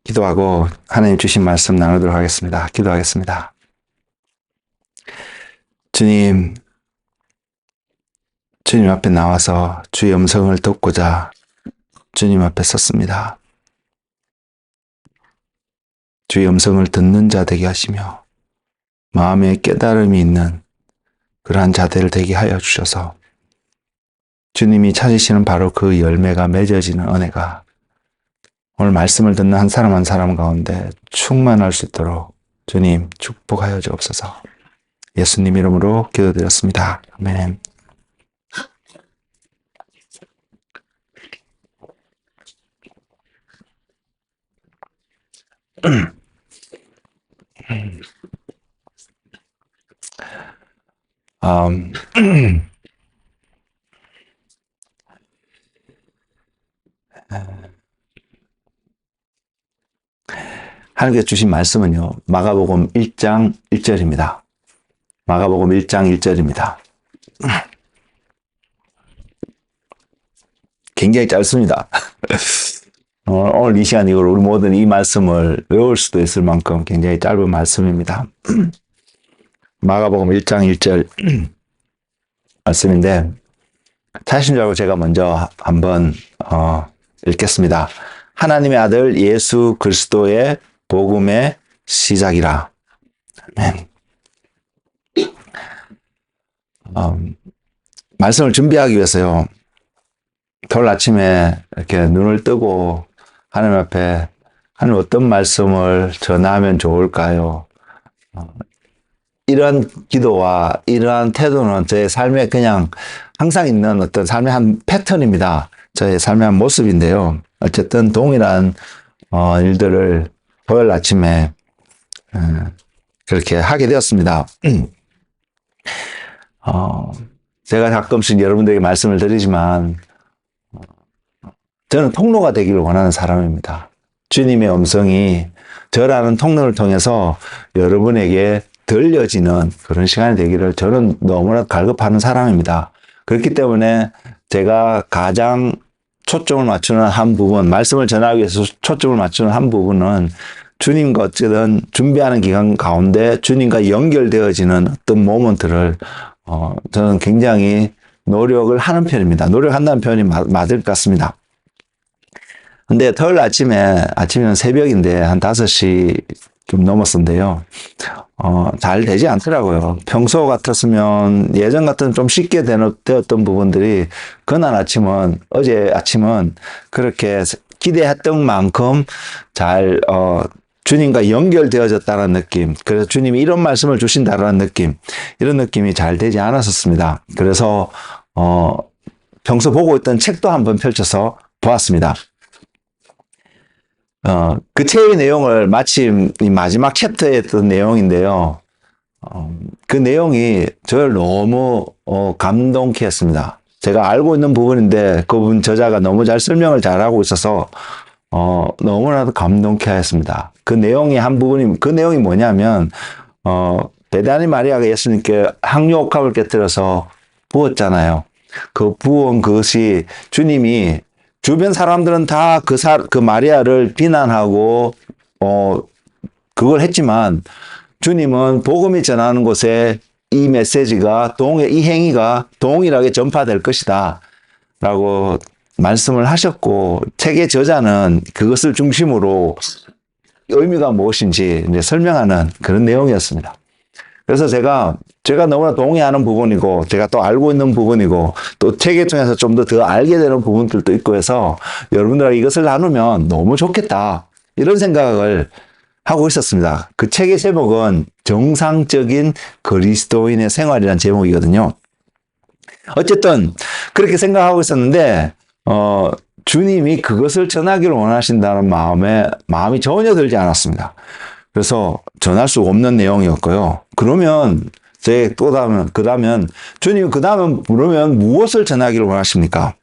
기도하고 하나님 주신 말씀 나누도록 하겠습니다. 기도하겠습니다. 주님 앞에 나와서 주의 음성을 듣고자 주님 앞에 섰습니다. 주의 음성을 듣는 자 되게 하시며 마음에 깨달음이 있는 그러한 자들을 되게 하여 주셔서 주님이 찾으시는 바로 그 열매가 맺어지는 은혜가 오늘 말씀을 듣는 한 사람 한 사람 가운데 충만할 수 있도록 주님 축복하여 주옵소서. 예수님 이름으로 기도드렸습니다. 아멘. 하나님께서 주신 말씀은요, 마가복음 1장 1절입니다. 마가복음 1장 1절입니다. 굉장히 짧습니다. 오늘 이 시간 이후로 우리 모든 이 말씀을 외울 수도 있을 만큼 굉장히 짧은 말씀입니다. 마가복음 1장 1절 말씀인데 찾으신 줄 알고 제가 먼저 한번 읽겠습니다. 하나님의 아들 예수 그리스도의 복음의 시작이라. 아멘. 말씀을 준비하기 위해서요, 토요일 아침에 이렇게 눈을 뜨고 하나님 앞에 하나님 어떤 말씀을 전하면 좋을까요? 이러한 기도와 이러한 태도는 저의 삶에 그냥 항상 있는 어떤 삶의 한 패턴입니다. 저의 삶의 한 모습인데요. 어쨌든 동일한 일들을 토요일 아침에 그렇게 하게 되었습니다. 제가 가끔씩 여러분들에게 말씀을 드리지만 저는 통로가 되기를 원하는 사람입니다. 주님의 음성이 저라는 통로를 통해서 여러분에게 들려지는 그런 시간이 되기를 저는 너무나 갈급하는 사람입니다. 그렇기 때문에 제가 가장 초점을 맞추는 한 부분, 말씀을 전하기 위해서 초점을 맞추는 한 부분은 주님과 어쨌든 준비하는 기간 가운데 주님과 연결되어지는 어떤 모먼트를 저는 굉장히 노력을 하는 편입니다. 노력한다는 표현이 맞을 것 같습니다. 근데 토요일 아침이면 새벽인데 한 5시 좀 넘었었는데요. 잘 되지 않더라고요. 평소 같았으면 예전 같은 좀 쉽게 되었던 부분들이 어제 아침은 그렇게 기대했던 만큼 잘, 주님과 연결되어졌다는 느낌. 그래서 주님이 이런 말씀을 주신다는 느낌. 이런 느낌이 잘 되지 않았었습니다. 그래서, 평소 보고 있던 책도 한번 펼쳐서 보았습니다. 그 책의 내용을 마침 이 마지막 챕터에 했던 내용인데요. 그 내용이 저를 너무 감동케 했습니다. 제가 알고 있는 부분인데 그분 저자가 너무 잘 설명을 잘하고 있어서 너무나도 감동케 했습니다. 그 내용이 그 내용이 뭐냐면 베다니 마리아가 예수님께 향유옥합을 깨뜨려서 부었잖아요. 그 부은 그것이 주님이 주변 사람들은 다 그 마리아를 비난하고, 그걸 했지만, 주님은 복음이 전하는 곳에 이 메시지가, 이 행위가 동일하게 전파될 것이다. 라고 말씀을 하셨고, 책의 저자는 그것을 중심으로 의미가 무엇인지 이제 설명하는 그런 내용이었습니다. 그래서 제가 너무나 동의하는 부분이고, 제가 또 알고 있는 부분이고, 또 책을 통해서 좀 더 알게 되는 부분들도 있고 해서 여러분들과 이것을 나누면 너무 좋겠다. 이런 생각을 하고 있었습니다. 그 책의 제목은 정상적인 그리스도인의 생활이라는 제목이거든요. 어쨌든 그렇게 생각하고 있었는데, 주님이 그것을 전하기를 원하신다는 마음이 전혀 들지 않았습니다. 그래서 전할 수 없는 내용이었고요. 그러면 그다음은 주님 그러면 무엇을 전하기를 원하십니까?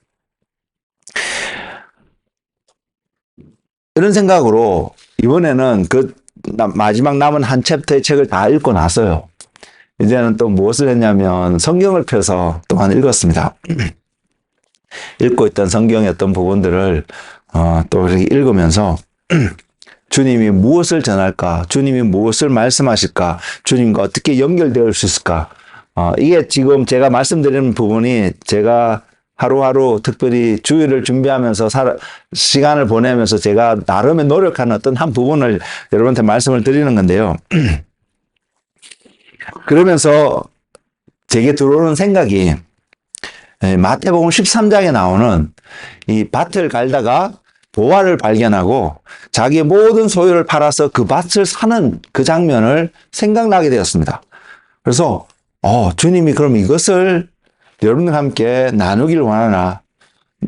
이런 생각으로 이번에는 그 마지막 남은 한 챕터의 책을 다 읽고 나서요. 이제는 또 무엇을 했냐면 성경을 펴서 또한 읽었습니다. 읽고 있던 성경의 어떤 부분들을 또 이렇게 읽으면서 주님이 무엇을 전할까? 주님이 무엇을 말씀하실까? 주님과 어떻게 연결될 수 있을까? 이게 지금 제가 말씀드리는 부분이 제가 하루하루 특별히 주일을 준비하면서 시간을 보내면서 제가 나름의 노력하는 어떤 한 부분을 여러분한테 말씀을 드리는 건데요. 그러면서 제게 들어오는 생각이 마태복음 13장에 나오는 이 밭을 갈다가 보화를 발견하고 자기의 모든 소유를 팔아서 그 밭을 사는 그 장면을 생각나게 되었습니다. 그래서 주님이 그럼 이것을 여러분과 함께 나누기를 원하나?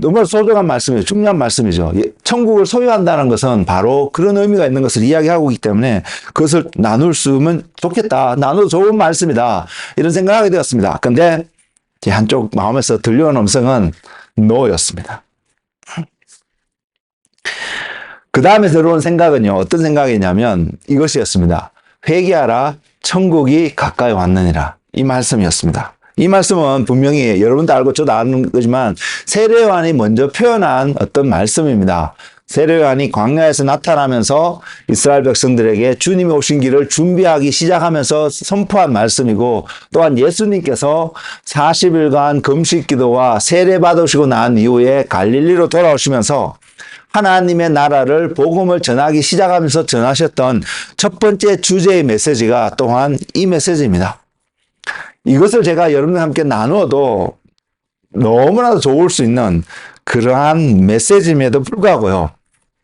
정말 소중한 말씀이에요. 중요한 말씀이죠. 천국을 소유한다는 것은 바로 그런 의미가 있는 것을 이야기하고 있기 때문에 그것을 나눌 수 있으면 좋겠다. 나눠도 좋은 말씀이다. 이런 생각을 하게 되었습니다. 근데 제 한쪽 마음에서 들려오는 음성은 노였습니다. 그 다음에 들어온 생각은요. 어떤 생각이냐면 이것이었습니다. 회개하라. 천국이 가까이 왔느니라. 이 말씀이었습니다. 이 말씀은 분명히 여러분도 알고 저도 아는 거지만 세례 요한이 먼저 표현한 어떤 말씀입니다. 세례 요한이 광야에서 나타나면서 이스라엘 백성들에게 주님이 오신 길을 준비하기 시작하면서 선포한 말씀이고, 또한 예수님께서 40일간 금식 기도와 세례 받으시고 난 이후에 갈릴리로 돌아오시면서 하나님의 나라를 복음을 전하기 시작하면서 전하셨던 첫 번째 주제의 메시지가 또한 이 메시지입니다. 이것을 제가 여러분과 함께 나누어도 너무나도 좋을 수 있는 그러한 메시지임에도 불구하고요.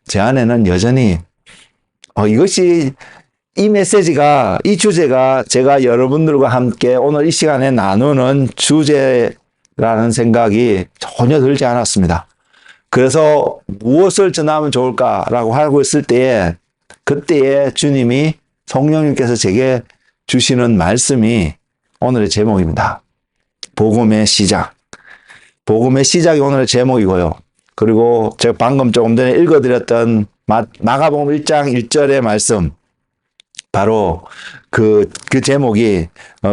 제 안에는 여전히 이 메시지가, 이 주제가 제가 여러분들과 함께 오늘 이 시간에 나누는 주제라는 생각이 전혀 들지 않았습니다. 그래서 무엇을 전하면 좋을까라고 하고 있을 때에 그때에 주님이 성령님께서 제게 주시는 말씀이 오늘의 제목입니다. 복음의 시작. 복음의 시작이 오늘의 제목이고요. 그리고 제가 방금 조금 전에 읽어드렸던 마가복음 1장 1절의 말씀, 바로 그 제목이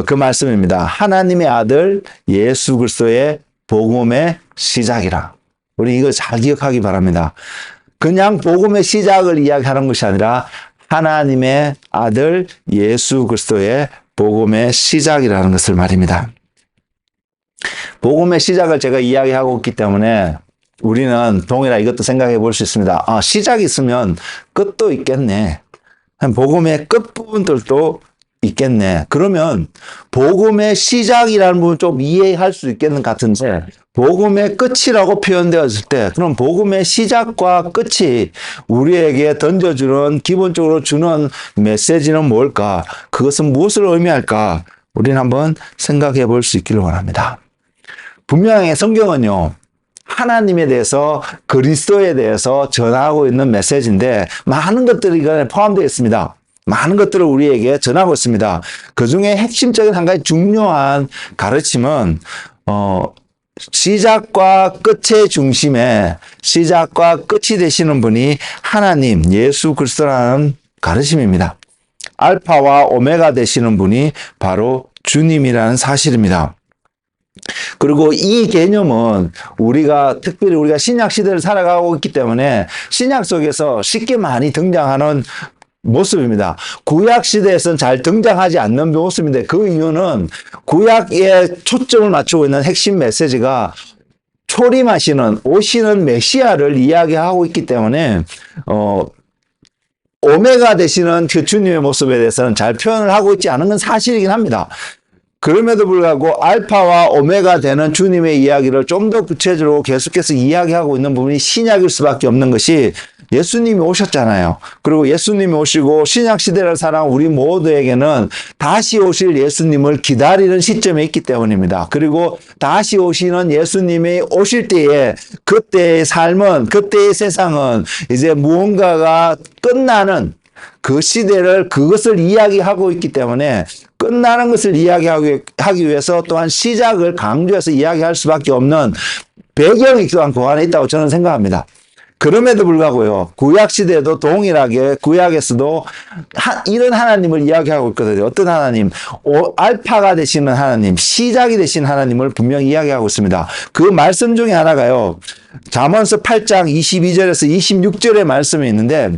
그 말씀입니다. 하나님의 아들 예수 그리스도의 복음의 시작이라. 우리 이거 잘 기억하기 바랍니다. 그냥 복음의 시작을 이야기하는 것이 아니라 하나님의 아들 예수 그리스도의 복음의 시작이라는 것을 말입니다. 복음의 시작을 제가 이야기하고 있기 때문에 우리는 동일하게 이것도 생각해 볼 수 있습니다. 시작이 있으면 끝도 있겠네. 복음의 끝부분들도 있겠네. 그러면 복음의 시작이라는 부분 좀 이해할 수 있겠는 것 같은데, 복음의 끝이라고 표현되었을 때 그럼 복음의 시작과 끝이 우리에게 던져주는, 기본적으로 주는 메시지는 뭘까? 그것은 무엇을 의미할까? 우리는 한번 생각해 볼 수 있기를 원합니다. 분명히 성경은요, 하나님에 대해서, 그리스도에 대해서 전하고 있는 메시지인데 많은 것들이 이거에 포함되어 있습니다. 많은 것들을 우리에게 전하고 있습니다. 그 중에 핵심적인 한 가지 중요한 가르침은 시작과 끝의 중심에, 시작과 끝이 되시는 분이 하나님, 예수 그리스도라는 가르침입니다. 알파와 오메가 되시는 분이 바로 주님이라는 사실입니다. 그리고 이 개념은 특별히 우리가 신약 시대를 살아가고 있기 때문에 신약 속에서 쉽게 많이 등장하는 모습입니다. 구약 시대에서는 잘 등장하지 않는 모습인데, 그 이유는 구약에 초점을 맞추고 있는 핵심 메시지가 오시는 메시아를 이야기하고 있기 때문에 오메가 되시는 그 주님의 모습에 대해서는 잘 표현을 하고 있지 않은 건 사실이긴 합니다. 그럼에도 불구하고 알파와 오메가 되는 주님의 이야기를 좀 더 구체적으로 계속해서 이야기하고 있는 부분이 신약일 수밖에 없는 것이, 예수님이 오셨잖아요. 그리고 예수님이 오시고 신약 시대를 살아온 우리 모두에게는 다시 오실 예수님을 기다리는 시점에 있기 때문입니다. 그리고 다시 오시는 예수님이 오실 때에 그때의 삶은, 그때의 세상은 이제 무언가가 끝나는 그 시대를, 그것을 이야기하고 있기 때문에 끝나는 것을 이야기하기 위해서 또한 시작을 강조해서 이야기할 수밖에 없는 배경이 또한 그 안에 있다고 저는 생각합니다. 그럼에도 불구하고요, 구약 시대에도 동일하게 구약에서도 이런 하나님을 이야기하고 있거든요. 어떤 하나님? 알파가 되시는 하나님, 시작이 되신 하나님을 분명히 이야기하고 있습니다. 그 말씀 중에 하나가요, 잠언서 8장 22절에서 26절의 말씀이 있는데,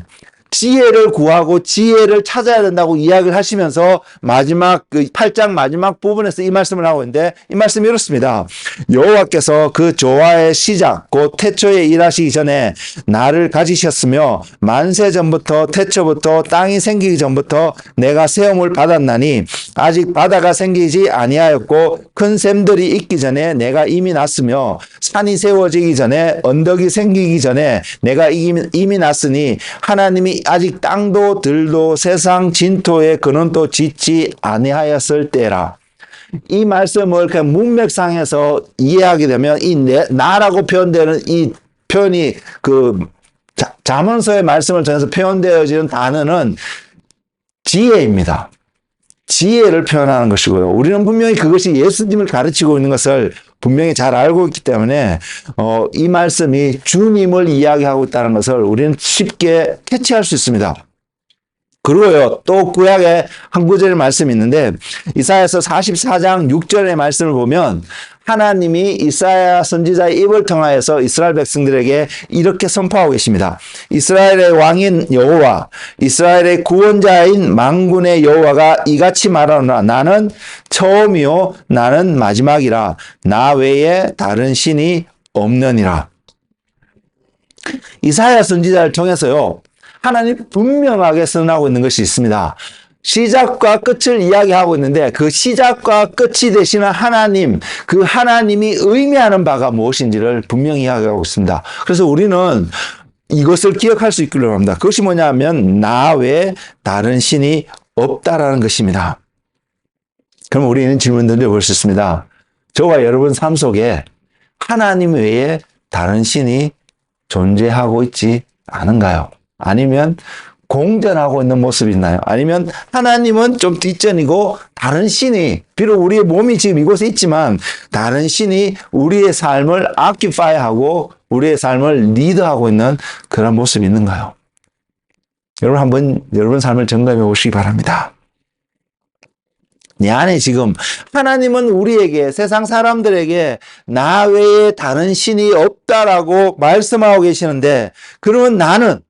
지혜를 구하고 지혜를 찾아야 된다고 이야기를 하시면서 마지막 그 8장 마지막 부분에서 이 말씀을 하고 있는데 이 말씀이 이렇습니다. 여호와께서 그 조화의 시작 곧 태초에 일하시기 전에 나를 가지셨으며 만세 전부터 태초부터 땅이 생기기 전부터 내가 세움을 받았나니 아직 바다가 생기지 아니하였고 큰 샘들이 있기 전에 내가 이미 났으며 산이 세워지기 전에 언덕이 생기기 전에 내가 이미 났으니 하나님이 아직 땅도 들도 세상 진토의 근원도 짓지 아니하였을 때라. 이 말씀을 그냥 문맥상에서 이해하게 되면 이 나라고 표현되는 이 표현이 그 잠언서의 말씀을 통해서 표현되어지는 단어는 지혜입니다. 지혜를 표현하는 것이고요. 우리는 분명히 그것이 예수님을 가르치고 있는 것을 분명히 잘 알고 있기 때문에 이 말씀이 주님을 이야기하고 있다는 것을 우리는 쉽게 캐치할 수 있습니다. 그리고요, 또 구약에 한 구절의 말씀이 있는데 이사야서 44장 6절의 말씀을 보면 하나님이 이사야 선지자의 입을 통하여서 이스라엘 백성들에게 이렇게 선포하고 계십니다. 이스라엘의 왕인 여호와, 이스라엘의 구원자인 만군의 여호와가 이같이 말하노라. 나는 처음이요 나는 마지막이라. 나 외에 다른 신이 없느니라. 이사야 선지자를 통해서요, 하나님 분명하게 선언하고 있는 것이 있습니다. 시작과 끝을 이야기하고 있는데 그 시작과 끝이 되시는 하나님, 그 하나님이 의미하는 바가 무엇인지를 분명히 이야기하고 있습니다. 그래서 우리는 이것을 기억할 수 있기를 합니다. 그것이 뭐냐면 나 외에 다른 신이 없다라는 것입니다. 그럼 우리는 질문 던져볼 수 있습니다. 저와 여러분 삶 속에 하나님 외에 다른 신이 존재하고 있지 않은가요? 아니면 공전하고 있는 모습이 있나요? 아니면 하나님은 좀 뒷전이고 다른 신이, 비록 우리의 몸이 지금 이곳에 있지만 다른 신이 우리의 삶을 아큐파이하고 우리의 삶을 리드하고 있는 그런 모습이 있는가요? 여러분 한번 여러분 삶을 점검해 보시기 바랍니다. 내 안에 지금 하나님은 우리에게, 세상 사람들에게 나 외에 다른 신이 없다라고 말씀하고 계시는데, 그러면 나는,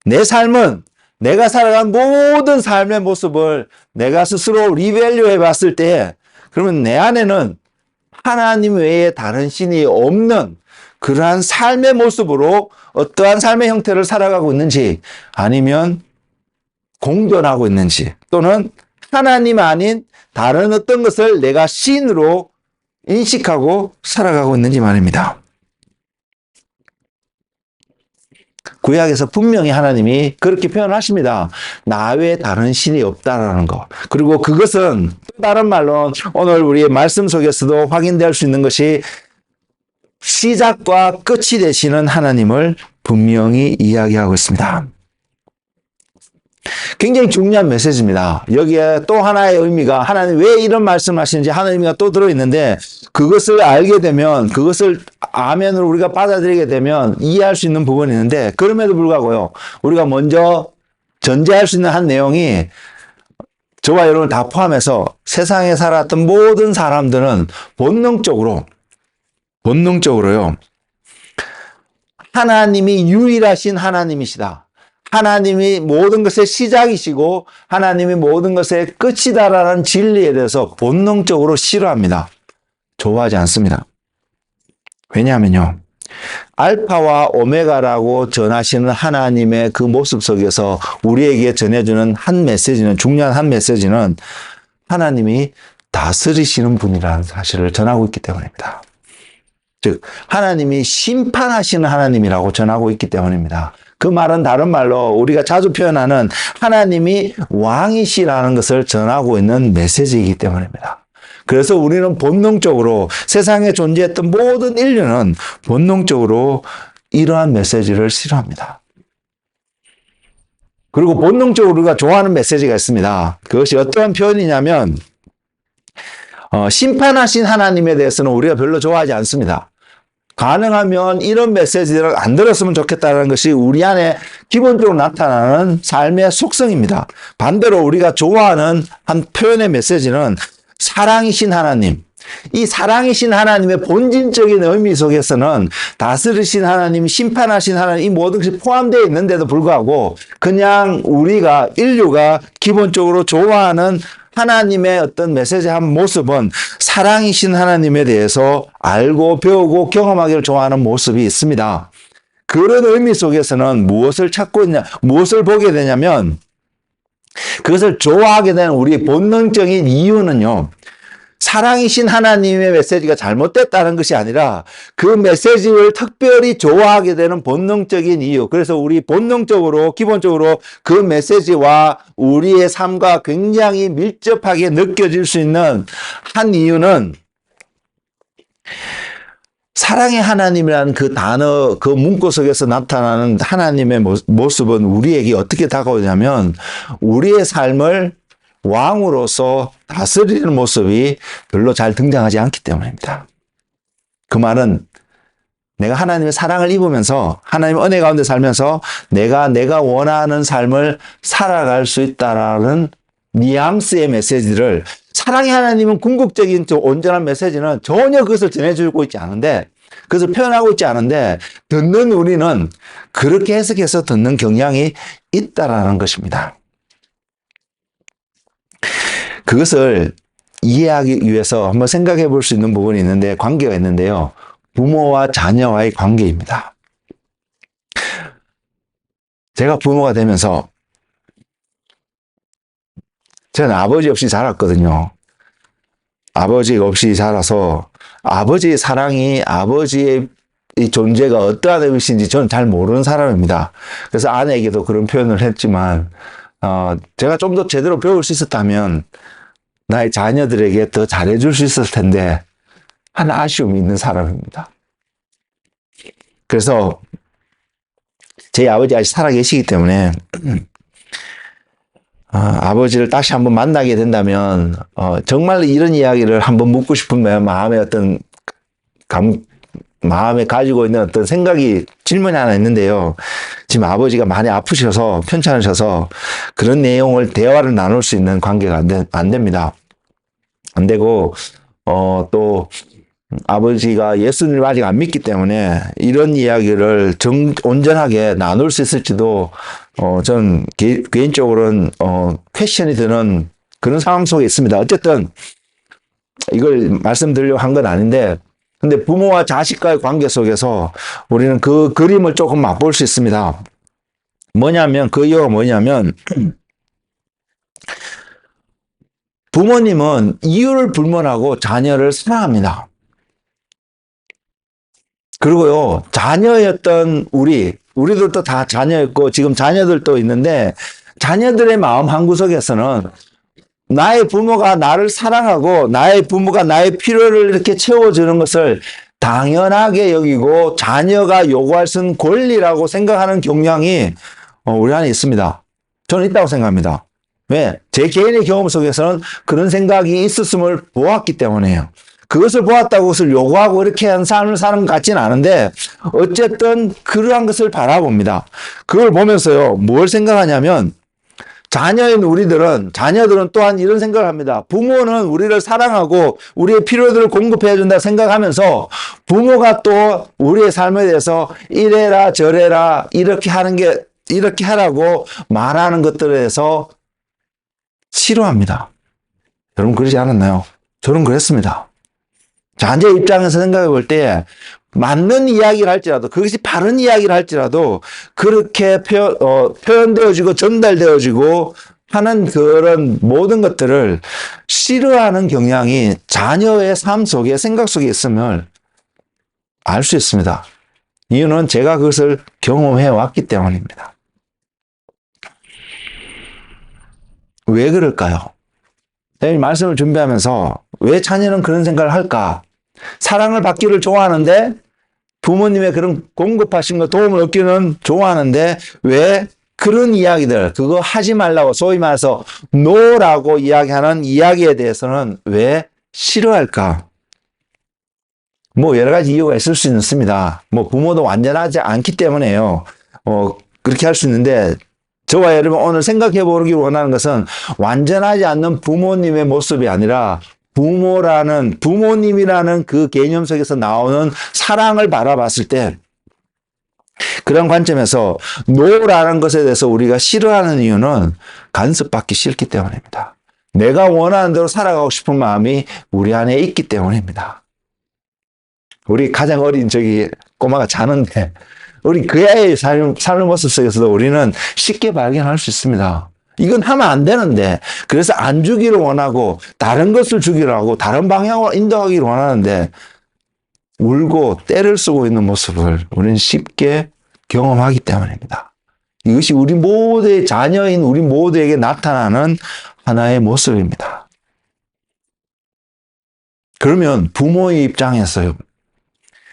내 삶은, 내가 살아간 모든 삶의 모습을 내가 스스로 리밸류해 봤을 때, 그러면 내 안에는 하나님 외에 다른 신이 없는 그러한 삶의 모습으로 어떠한 삶의 형태를 살아가고 있는지, 아니면 공존하고 있는지, 또는 하나님 아닌 다른 어떤 것을 내가 신으로 인식하고 살아가고 있는지 말입니다. 구약에서 분명히 하나님이 그렇게 표현하십니다. 나 외에 다른 신이 없다라는 것. 그리고 그것은 또 다른 말로 오늘 우리의 말씀 속에서도 확인될 수 있는 것이 시작과 끝이 되시는 하나님을 분명히 이야기하고 있습니다. 굉장히 중요한 메시지입니다. 여기에 또 하나의 의미가, 하나님 왜 이런 말씀을 하시는지 하나의 의미가 또 들어있는데, 그것을 알게 되면, 그것을 아멘으로 우리가 받아들이게 되면 이해할 수 있는 부분이 있는데, 그럼에도 불구하고요, 우리가 먼저 전제할 수 있는 한 내용이, 저와 여러분 다 포함해서 세상에 살았던 모든 사람들은 본능적으로요, 하나님이 유일하신 하나님이시다. 하나님이 모든 것의 시작이시고 하나님이 모든 것의 끝이다라는 진리에 대해서 본능적으로 싫어합니다. 좋아하지 않습니다. 왜냐하면요, 알파와 오메가라고 전하시는 하나님의 그 모습 속에서 우리에게 전해주는 한 메시지는, 중요한 한 메시지는 하나님이 다스리시는 분이라는 사실을 전하고 있기 때문입니다. 즉 하나님이 심판하시는 하나님이라고 전하고 있기 때문입니다. 그 말은 다른 말로 우리가 자주 표현하는 하나님이 왕이시라는 것을 전하고 있는 메시지이기 때문입니다. 그래서 우리는 본능적으로, 세상에 존재했던 모든 인류는 본능적으로 이러한 메시지를 싫어합니다. 그리고 본능적으로 우리가 좋아하는 메시지가 있습니다. 그것이 어떠한 표현이냐면, 심판하신 하나님에 대해서는 우리가 별로 좋아하지 않습니다. 가능하면 이런 메시지를 안 들었으면 좋겠다는 것이 우리 안에 기본적으로 나타나는 삶의 속성입니다. 반대로 우리가 좋아하는 한 표현의 메시지는 사랑이신 하나님, 이 사랑이신 하나님의 본질적인 의미 속에서는 다스리신 하나님, 심판하신 하나님, 이 모든 것이 포함되어 있는데도 불구하고 그냥 우리가 인류가 기본적으로 좋아하는 하나님의 어떤 메시지한 모습은 사랑이신 하나님에 대해서 알고 배우고 경험하기를 좋아하는 모습이 있습니다. 그런 의미 속에서는 무엇을 찾고 있냐, 무엇을 보게 되냐면 그것을 좋아하게 되는 우리 본능적인 이유는요. 사랑이신 하나님의 메시지가 잘못됐다는 것이 아니라 그 메시지를 특별히 좋아하게 되는 본능적인 이유. 그래서 우리 본능적으로 기본적으로 그 메시지와 우리의 삶과 굉장히 밀접하게 느껴질 수 있는 한 이유는 사랑의 하나님이라는 그 단어, 그 문구 속에서 나타나는 하나님의 모습은 우리에게 어떻게 다가오냐면 우리의 삶을 왕으로서 다스리는 모습이 별로 잘 등장하지 않기 때문입니다. 그 말은 내가 하나님의 사랑을 입으면서 하나님의 은혜 가운데 살면서 내가 원하는 삶을 살아갈 수 있다라는 뉘앙스의 메시지를 사랑의 하나님은 궁극적인 온전한 메시지는 전혀 그것을 전해주고 있지 않은데 그것을 표현하고 있지 않은데 듣는 우리는 그렇게 해석해서 듣는 경향이 있다라는 것입니다. 그것을 이해하기 위해서 한번 생각해 볼 수 있는 부분이 있는데 관계가 있는데요. 부모와 자녀와의 관계입니다. 제가 부모가 되면서 저는 아버지 없이 자랐거든요. 아버지 없이 자라서 아버지의 사랑이 아버지의 이 존재가 어떠한 것인지 저는 잘 모르는 사람입니다. 그래서 아내에게도 그런 표현을 했지만 제가 좀 더 제대로 배울 수 있었다면 나의 자녀들에게 더 잘해줄 수 있었을 텐데 하는 아쉬움이 있는 사람입니다. 그래서 제 아버지 아직 살아계시기 때문에 아버지를 다시 한번 만나게 된다면 정말 이런 이야기를 한번 묻고 싶은 마음의 어떤 마음에 가지고 있는 어떤 생각이 질문이 하나 있는데요. 지금 아버지가 많이 아프셔서 편찮으셔서 그런 내용을 대화를 나눌 수 있는 관계가 안 됩니다. 안 되고 또 아버지가 예수님을 아직 안 믿기 때문에 이런 이야기를 온전하게 나눌 수 있을지도 전 개인적으로는 퀘스천이 드는 그런 상황 속에 있습니다. 어쨌든 이걸 말씀드리려고 한 건 아닌데 근데 부모와 자식과의 관계 속에서 우리는 그 그림을 조금 맛볼 수 있습니다. 그 이유가 뭐냐면 부모님은 이유를 불문하고 자녀를 사랑합니다. 그리고요, 자녀였던 우리들도 다 자녀였고, 지금 자녀들도 있는데, 자녀들의 마음 한구석에서는 나의 부모가 나를 사랑하고, 나의 부모가 나의 필요를 이렇게 채워주는 것을 당연하게 여기고, 자녀가 요구할 수 있는 권리라고 생각하는 경향이 우리 안에 있습니다. 저는 있다고 생각합니다. 왜? 제 개인의 경험 속에서는 그런 생각이 있었음을 보았기 때문에요. 그것을 보았다고 그것을 요구하고 이렇게 한 삶을 사는 것 같지는 않은데 어쨌든 그러한 것을 바라봅니다. 그걸 보면서요. 뭘 생각하냐면 자녀들은 또한 이런 생각을 합니다. 부모는 우리를 사랑하고 우리의 필요들을 공급해 준다 생각하면서 부모가 또 우리의 삶에 대해서 이래라 저래라 이렇게 하라고 말하는 것들에 대해서 싫어합니다. 여러분 그러지 않았나요? 저는 그랬습니다. 자녀 입장에서 생각해 볼 때 맞는 이야기를 할지라도 그것이 바른 이야기를 할지라도 그렇게 표현되어지고 전달되어지고 하는 그런 모든 것들을 싫어하는 경향이 자녀의 삶 속에 생각 속에 있음을 알 수 있습니다. 이유는 제가 그것을 경험해 왔기 때문입니다. 왜 그럴까요? 이 말씀을 준비하면서 왜 자녀는 그런 생각을 할까? 사랑을 받기를 좋아하는데 부모님의 그런 공급하신 것 도움을 얻기는 좋아하는데 왜 그런 이야기들 그거 하지 말라고 소위 말해서 노라고 이야기하는 이야기에 대해서는 왜 싫어할까? 여러 가지 이유가 있을 수 있습니다. 부모도 완전하지 않기 때문에요. 그렇게 할 수 있는데 저와 여러분 오늘 생각해 보기 원하는 것은 완전하지 않는 부모님의 모습이 아니라 부모님이라는 그 개념 속에서 나오는 사랑을 바라봤을 때 그런 관점에서 노라는 것에 대해서 우리가 싫어하는 이유는 간섭받기 싫기 때문입니다. 내가 원하는 대로 살아가고 싶은 마음이 우리 안에 있기 때문입니다. 우리 가장 어린 꼬마가 자는데 우리 그 애의 삶의 모습 속에서도 우리는 쉽게 발견할 수 있습니다. 이건 하면 안 되는데 그래서 안 주기를 원하고 다른 것을 주기를 하고 다른 방향으로 인도하기를 원하는데 울고 때를 쓰고 있는 모습을 우리는 쉽게 경험하기 때문입니다. 이것이 우리 모두의 자녀인 우리 모두에게 나타나는 하나의 모습입니다. 그러면 부모의 입장에서요.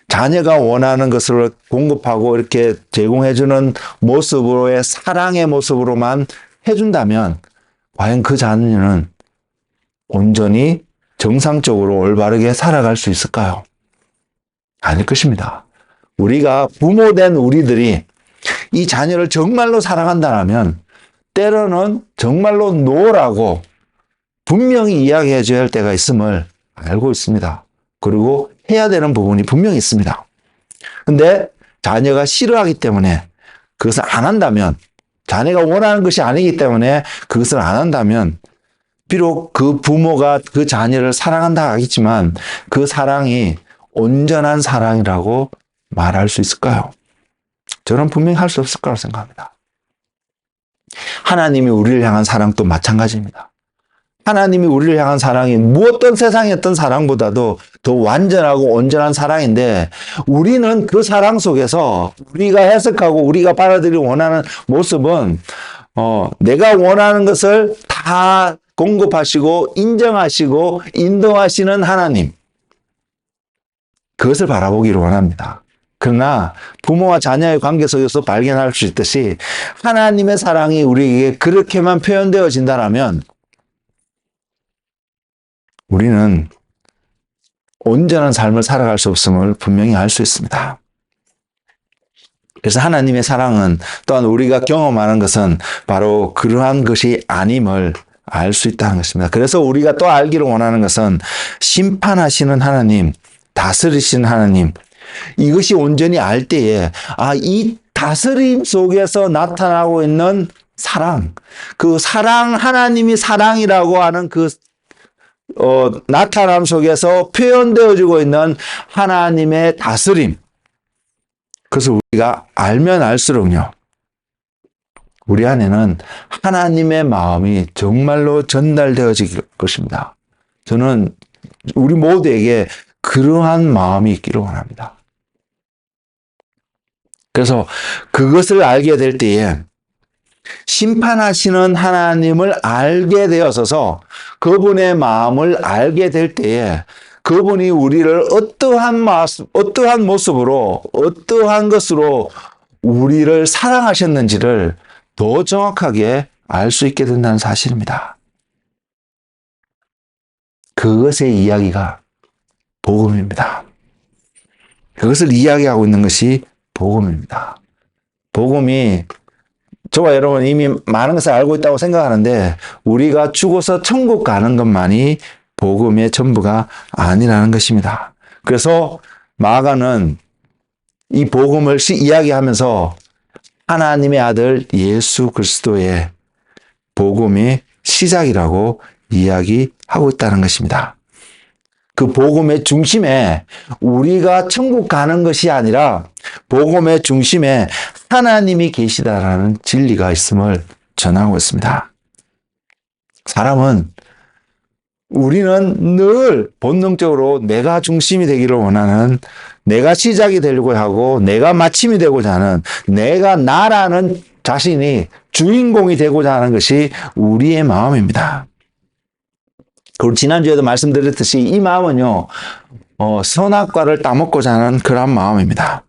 자녀가 원하는 것을 공급하고 이렇게 제공해주는 모습으로의 사랑의 모습으로만 해준다면 과연 그 자녀는 온전히 정상적으로 올바르게 살아갈 수 있을까요? 아닐 것입니다. 우리가 부모된 우리들이 이 자녀를 정말로 사랑한다면 때로는 정말로 노라고 분명히 이야기해 줘야 할 때가 있음을 알고 있습니다. 그리고 해야 되는 부분이 분명히 있습니다. 근데 자녀가 싫어하기 때문에 그것을 안 한다면, 자녀가 원하는 것이 아니기 때문에 그것을 안 한다면 비록 그 부모가 그 자녀를 사랑한다 하겠지만 그 사랑이 온전한 사랑이라고 말할 수 있을까요? 저는 분명히 할 수 없을 거라고 생각합니다. 하나님이 우리를 향한 사랑도 마찬가지입니다. 하나님이 우리를 향한 사랑이 무엇던 세상의 어떤 사랑보다도 더 완전하고 온전한 사랑인데 우리는 그 사랑 속에서 우리가 해석하고 우리가 받아들이기 원하는 모습은 내가 원하는 것을 다 공급하시고 인정하시고 인도하시는 하나님, 그것을 바라보기를 원합니다. 그러나 부모와 자녀의 관계 속에서 발견할 수 있듯이 하나님의 사랑이 우리에게 그렇게만 표현되어진다면 우리는 온전한 삶을 살아갈 수 없음을 분명히 알 수 있습니다. 그래서 하나님의 사랑은 또한 우리가 경험하는 것은 바로 그러한 것이 아님을 알 수 있다는 것입니다. 그래서 우리가 또 알기를 원하는 것은 심판하시는 하나님, 다스리시는 하나님, 이것이 온전히 알 때에 이 다스림 속에서 나타나고 있는 사랑, 그 사랑, 하나님이 사랑이라고 하는 그 나타남 속에서 표현되어지고 있는 하나님의 다스림, 그것을 우리가 알면 알수록요, 우리 안에는 하나님의 마음이 정말로 전달되어질 것입니다. 저는 우리 모두에게 그러한 마음이 있기를 원합니다. 그래서 그것을 알게 될 때에 심판하시는 하나님을 알게 되어서 그분의 마음을 알게 될 때에 그분이 우리를 어떠한 모습으로 어떠한 것으로 우리를 사랑하셨는지를 더 정확하게 알 수 있게 된다는 사실입니다. 그것의 이야기가 복음입니다. 그것을 이야기하고 있는 것이 복음입니다. 복음이 저와 여러분 이미 많은 것을 알고 있다고 생각하는데 우리가 죽어서 천국 가는 것만이 복음의 전부가 아니라는 것입니다. 그래서 마가는 이 복음을 이야기하면서 하나님의 아들 예수 그리스도의 복음의 시작이라고 이야기하고 있다는 것입니다. 그 복음의 중심에 우리가 천국 가는 것이 아니라 복음의 중심에 하나님이 계시다라는 진리가 있음을 전하고 있습니다. 우리는 늘 본능적으로 내가 중심이 되기를 원하는, 내가 시작이 되려고 하고 내가 마침이 되고자 하는, 내가 나라는 자신이 주인공이 되고자 하는 것이 우리의 마음입니다. 그리고 지난주에도 말씀드렸듯이 이 마음은요, 선악과를 따먹고자 하는 그런 마음입니다.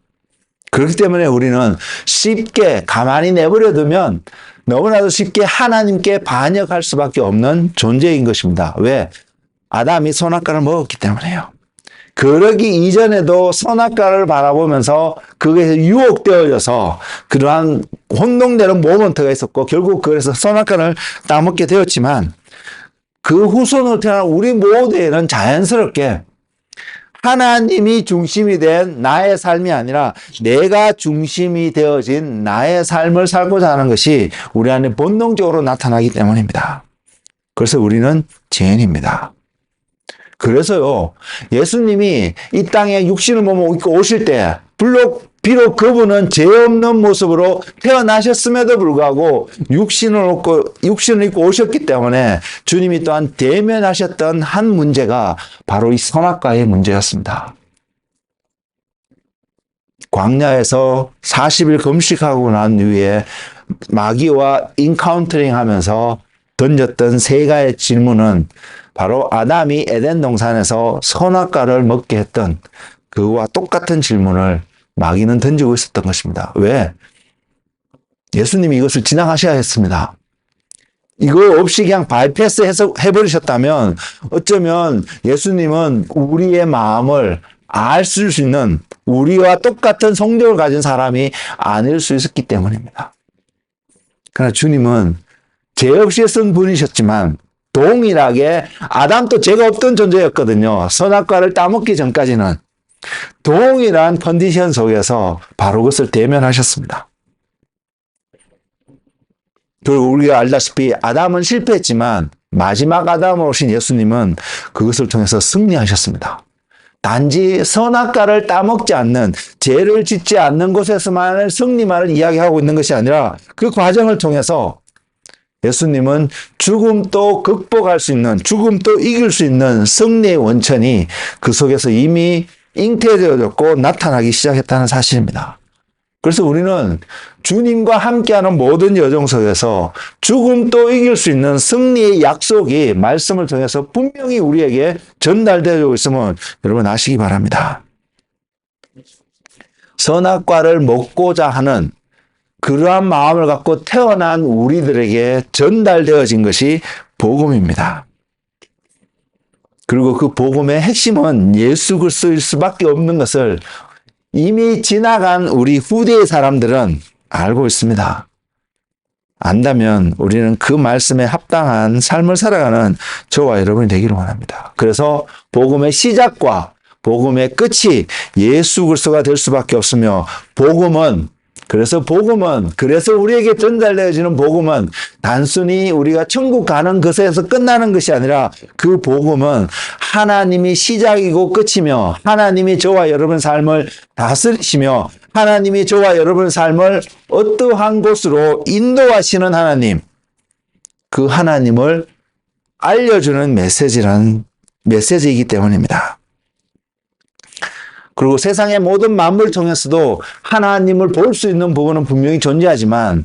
그렇기 때문에 우리는 쉽게 가만히 내버려 두면 너무나도 쉽게 하나님께 반역할 수밖에 없는 존재인 것입니다. 왜? 아담이 선악과를 먹었기 때문에요. 그러기 이전에도 선악과를 바라보면서 그것에 유혹되어져서 그러한 혼동되는 모먼트가 있었고 결국 그래서 선악과를 따먹게 되었지만 그 후손으로 태어난 우리 모두에는 자연스럽게 하나님이 중심이 된 나의 삶이 아니라 내가 중심이 되어진 나의 삶을 살고자 하는 것이 우리 안에 본능적으로 나타나기 때문입니다. 그래서 우리는 죄인입니다. 그래서요, 예수님이 이 땅에 육신을 몸을 입고 오실 때, 비록 그분은 죄 없는 모습으로 태어나셨음에도 불구하고 육신을 입고 오셨기 때문에 주님이 또한 대면하셨던 한 문제가 바로 이 선악과의 문제였습니다. 광야에서 40일 금식하고 난 이후에 마귀와 인카운터링 하면서 던졌던 세 가지 질문은 바로 아담이 에덴 동산에서 선악과를 먹게 했던 그와 똑같은 질문을 마귀는 던지고 있었던 것입니다. 왜? 예수님이 이것을 지나가셔야 했습니다. 이거 없이 그냥 바이패스 해버리셨다면 어쩌면 예수님은 우리의 마음을 알 수 있는 우리와 똑같은 성격을 가진 사람이 아닐 수 있었기 때문입니다. 그러나 주님은 죄 없이 쓴 분이셨지만 동일하게 아담도 죄가 없던 존재였거든요. 선악과를 따먹기 전까지는 동일한 컨디션 속에서 바로 그것을 대면하셨습니다. 그리고 우리가 알다시피 아담은 실패했지만 마지막 아담으로 오신 예수님은 그것을 통해서 승리하셨습니다. 단지 선악과를 따먹지 않는, 죄를 짓지 않는 곳에서만의 승리만을 이야기하고 있는 것이 아니라 그 과정을 통해서 예수님은 죽음도 극복할 수 있는, 죽음도 이길 수 있는 승리의 원천이 그 속에서 이미 잉태되어졌고 나타나기 시작했다는 사실입니다. 그래서 우리는 주님과 함께하는 모든 여정 속에서 죽음도 이길 수 있는 승리의 약속이 말씀을 통해서 분명히 우리에게 전달되어 있음을 여러분 아시기 바랍니다. 선악과를 먹고자 하는 그러한 마음을 갖고 태어난 우리들에게 전달되어진 것이 복음입니다. 그리고 그 복음의 핵심은 예수 그리스도일 수밖에 없는 것을 이미 지나간 우리 후대의 사람들은 알고 있습니다. 안다면 우리는 그 말씀에 합당한 삶을 살아가는 저와 여러분이 되기를 원합니다. 그래서 복음의 시작과 복음의 끝이 예수 그리스도가 될 수밖에 없으며 그래서 우리에게 전달되어지는 복음은 단순히 우리가 천국 가는 것에서 끝나는 것이 아니라 그 복음은 하나님이 시작이고 끝이며 하나님이 저와 여러분의 삶을 다스리시며 하나님이 저와 여러분의 삶을 어떠한 곳으로 인도하시는 하나님, 그 하나님을 알려주는 메시지이기 때문입니다. 그리고 세상의 모든 만물을 통해서도 하나님을 볼 수 있는 부분은 분명히 존재하지만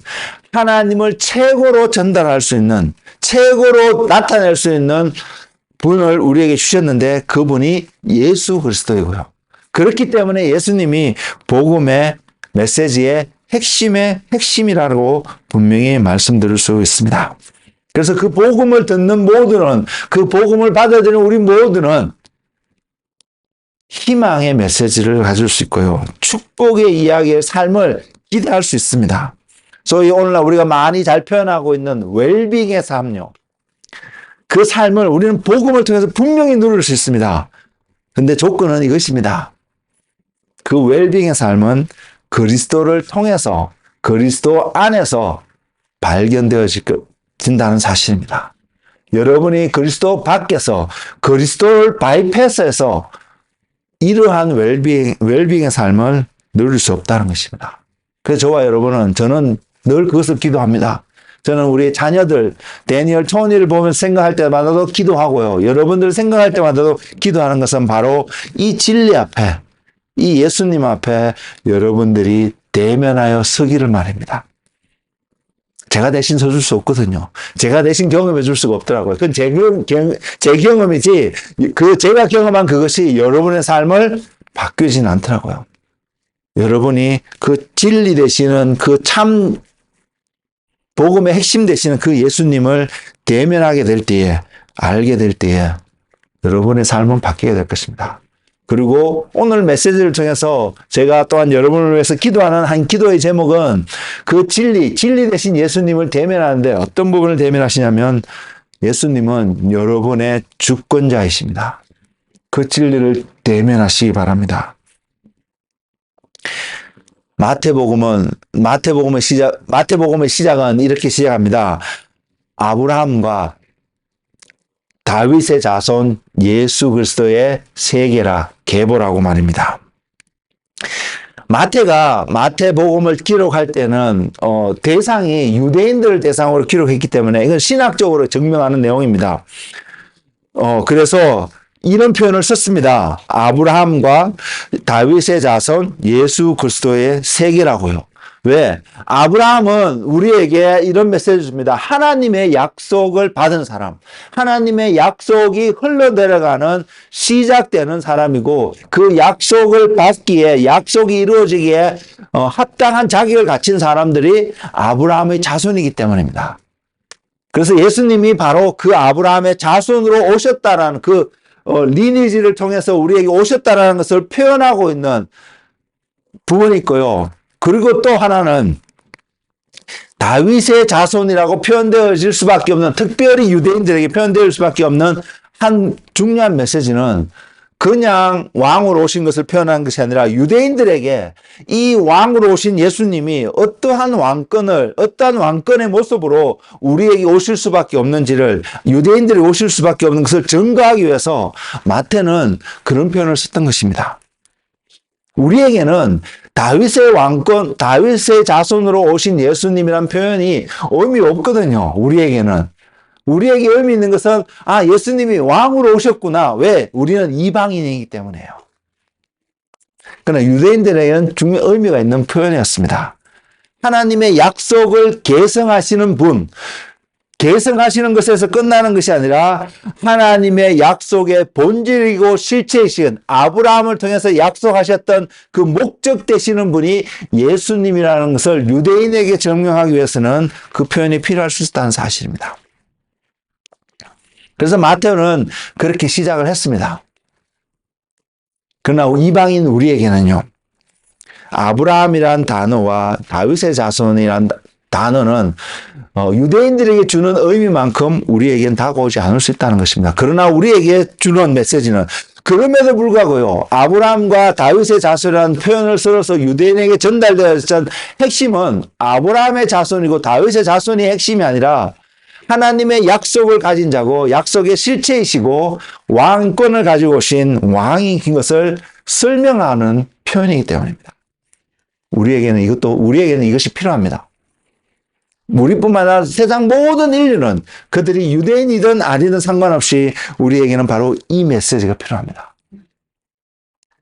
하나님을 최고로 전달할 수 있는, 최고로 나타낼 수 있는 분을 우리에게 주셨는데 그분이 예수 그리스도이고요. 그렇기 때문에 예수님이 복음의 메시지의 핵심의 핵심이라고 분명히 말씀드릴 수 있습니다. 그래서 그 복음을 듣는 모두는, 그 복음을 받아들이는 우리 모두는 희망의 메시지를 가질 수 있고요. 축복의 이야기의 삶을 기대할 수 있습니다. 소위 오늘날 우리가 많이 잘 표현하고 있는 웰빙의 삶요. 그 삶을 우리는 복음을 통해서 분명히 누릴 수 있습니다. 그런데 조건은 이것입니다. 그 웰빙의 삶은 그리스도를 통해서, 그리스도 안에서 발견되어진다는 사실입니다. 여러분이 그리스도 밖에서, 그리스도를 바이패스해서 이러한 웰빙의 삶을 누릴 수 없다는 것입니다. 그래서 저와 여러분은, 저는 늘 그것을 기도합니다. 저는 우리 자녀들, 데니얼 토니를 보면서 생각할 때마다도 기도하고요. 여러분들 생각할 때마다도 기도하는 것은 바로 이 진리 앞에, 이 예수님 앞에 여러분들이 대면하여 서기를 말입니다. 제가 대신 서줄 수 없거든요. 제가 대신 경험해 줄 수가 없더라고요. 그건 제 경험이지, 제가 경험한 그것이 여러분의 삶을 바꾸지는 않더라고요. 여러분이 그 진리 되시는 그 참 복음의 핵심 되시는 그 예수님을 대면하게 될 때에, 알게 될 때에 여러분의 삶은 바뀌게 될 것입니다. 그리고 오늘 메시지를 통해서 제가 또한 여러분을 위해서 기도하는 한 기도의 제목은 그 진리 대신 예수님을 대면하는데 어떤 부분을 대면하시냐면 예수님은 여러분의 주권자이십니다. 그 진리를 대면하시기 바랍니다. 마태복음의 시작은 이렇게 시작합니다. 아브라함과 다윗의 자손 예수 그리스도의 세계라 계보라고 말입니다. 마태복음을 기록할 때는 대상이 유대인들을 대상으로 기록했기 때문에 이건 신학적으로 증명하는 내용입니다. 그래서 이런 표현을 썼습니다. 아브라함과 다윗의 자손 예수 그리스도의 세계라고요. 왜? 아브라함은 우리에게 이런 메시지를 줍니다. 하나님의 약속을 받은 사람, 하나님의 약속이 흘러내려가는 시작되는 사람이고 그 약속을 받기에, 약속이 이루어지기에 합당한 자격을 갖춘 사람들이 아브라함의 자손이기 때문입니다. 그래서 예수님이 바로 그 아브라함의 자손으로 오셨다라는 그 리니지를 통해서 우리에게 오셨다라는 것을 표현하고 있는 부분이 있고요. 그리고 또 하나는 다윗의 자손이라고 표현되어질 수밖에 없는, 특별히 유대인들에게 표현될 수밖에 없는 한 중요한 메시지는 그냥 왕으로 오신 것을 표현한 것이 아니라 유대인들에게 이 왕으로 오신 예수님이 어떠한 왕권의 모습으로 우리에게 오실 수밖에 없는지를, 유대인들이 오실 수밖에 없는 것을 증거하기 위해서 마태는 그런 표현을 썼던 것입니다. 우리에게는 다윗의 자손으로 오신 예수님이란 표현이 의미 없거든요. 우리에게 의미 있는 것은 예수님이 왕으로 오셨구나. 왜? 우리는 이방인이기 때문에요. 그러나 유대인들에게는 의미가 있는 표현이었습니다. 하나님의 약속을 계승하시는 분, 계승하시는 것에서 끝나는 것이 아니라 하나님의 약속의 본질이고 실체이신, 아브라함을 통해서 약속하셨던 그 목적 되시는 분이 예수님이라는 것을 유대인에게 증명하기 위해서는 그 표현이 필요할 수 있다는 사실입니다. 그래서 마태는 그렇게 시작을 했습니다. 그러나 이방인 우리에게는요, 아브라함이란 단어와 다윗의 자손이란 단어는 유대인들에게 주는 의미만큼 우리에게는 다가오지 않을 수 있다는 것입니다. 그러나 우리에게 주는 메시지는, 그럼에도 불구하고요, 아브라함과 다윗의 자손이라는 표현을 써서 유대인에게 전달되었던 핵심은 아브라함의 자손이고 다윗의 자손이 핵심이 아니라 하나님의 약속을 가진 자고 약속의 실체이시고 왕권을 가지고 오신 왕인 것을 설명하는 표현이기 때문입니다. 우리에게는 이것이 필요합니다. 우리뿐만 아니라 세상 모든 인류는 그들이 유대인이든 아니든 상관없이 우리에게는 바로 이 메시지가 필요합니다.